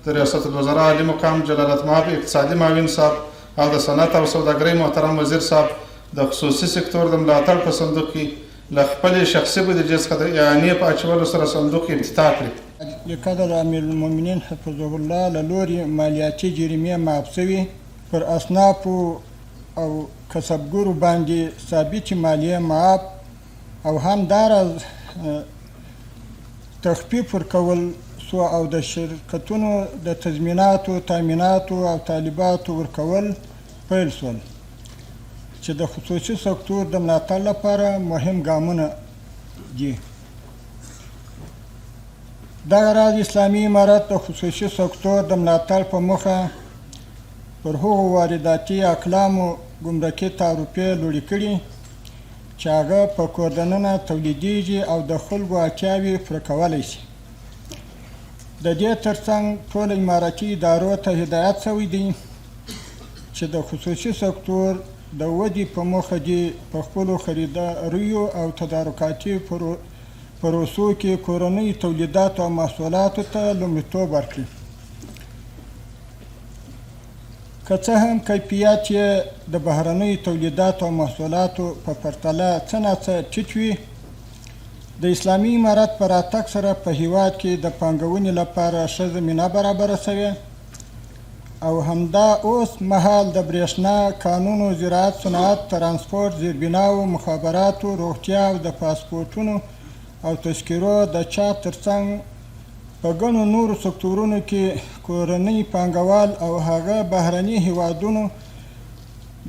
د ریاست الوزرا عالی مقام جلالت مآب اقتصادي معاون صاحب او د صنعت او سوداګرۍ محترم وزیر صاحب د خصوصي سکتور د ملاتړ په صندوق کې له خپلې شخصي بودیجې څخه د اعانې په اچولو سره صندوق افتتاح کړي. لقدر امیر المؤمنین حفظه الله له لوري مالیاتي جریمې معاف شوي، پر اصنافو او کسبګرو باندې ثابتې مالیې معاف او همداراز تخفیف ورکول سو او د شرکتونو د تضمیناتو، تامیناتو او طالباتو ورکول پیل شول چې د خصوصي سکتور د ملاتړ لپاره مهم ګامونه دي. دغه راز اسلامي امارت د خصوصي سکتور د ملاتړ په موخه پر هغو وارداتي اقلامو ګمرکي تعرفې لوړې کړي چې هغه په کور دننه تولیدیږي او د خلکو اړتیاوې پوره کولی شي. د دې ترڅنګ ټولو اماراتي ادارو ته هدایت شوی دی چې د خصوصي سکتور د ودې په موخه دې په خپلو خریداریو او تدارکاتي پروسو کې کورنیو تولیداتو او محصولاتو ته لومړیتوب ورکړي. که څه هم کیفیت یې د بهرنیو تولیداتو او محصولاتو په پرتله څه ناڅه ټیټ وي، د اسلامي امارت په راتګ سره په هیواد کې د پانګونې لپاره ښه زمینه برابره شوې او همدا اوس مهال د برېښنا، کانونو، زراعت، صنعت، ترانسپورت، زیربناو، مخابراتو، روغتیا او د پاسپورټونو او تذکرو د چاپ ترڅنګ په ګڼو نورو سکتورونو کې کورني پانګوال او هغه بهرني هیوادونو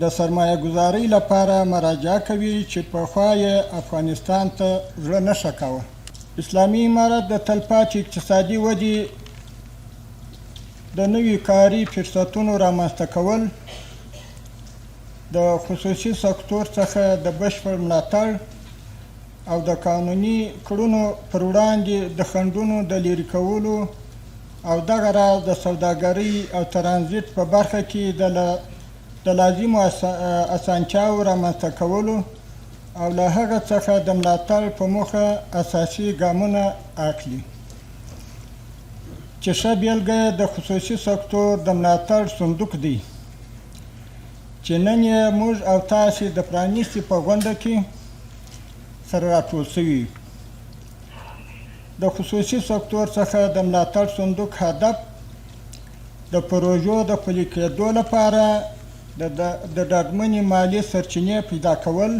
د سرمایه ګذارۍ لپاره مراجعه کوي چې پخوا یې افغانستان ته زړه نه ښه کاوه. اسلامي امارت د تلپاتې اقتصادي ودې د نوي کاري فرصتونو رامنځته کول، د خصوصي سکتور څخه د بشپړ ملاتړ او د قانوني کړنو پر وړاندې د خنډونو د لرې کولو او دغه راز د سوداګرۍ او ترانزیت په برخه کې د لازمو اسانتیاوو رامنځته کولو او له هغه څخه د ملاتړ په موخه اساسي ګامونه اخلي چې ښه بیلګه د خصوصي سکتور د ملاتړ صندوق دی چې نن یې موږ او تاسې د پرانیستې په غونډه کې سره راټول شوي. د خصوصي سکتور څخه د ملاتړ صندوق هدف د پروژو د پلي کېدو لپاره د ډاډمنې مالي سرچینې پیدا کول،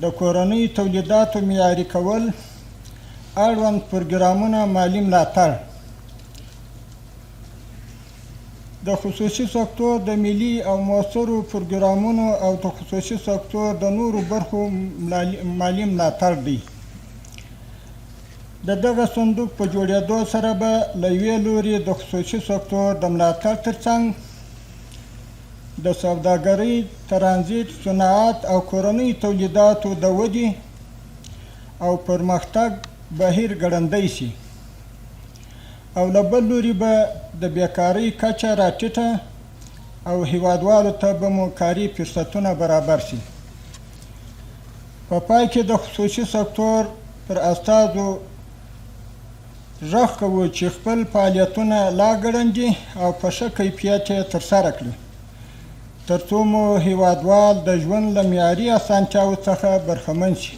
د کورنیو تولیداتو معیاري کول، اړوند پروګرامونه مالي ملاتړ، د خصوصي سکتور د ملي او مؤثرو پروګرامونو او د خصوصي سکتور د نورو برخو مالي ملاتړ دی. د دغه صندوق په جوړېدو سره به له یوې لوري د خصوصي سکتور د ملاتړ ترڅنګ د سوداګرۍ، ترانزیت، صنعت او کورنیو تولیداتو د ودې او پرمختګ بهیر ګړندی شي او له بل لوري به د بیکارۍ کچه راټیټه او هیوادوالو ته به مو کاري فرصتونه برابر شي. په پای کې د خصوصي سکتور پر استازو غږ کوو چې خپل فعالیتونه لا ګړندي او په ښه کیفیت یې ترسره کړي تر څو مو هیوادوال د ژوند له معیاري اسانتیاوو څخه برخمن شي.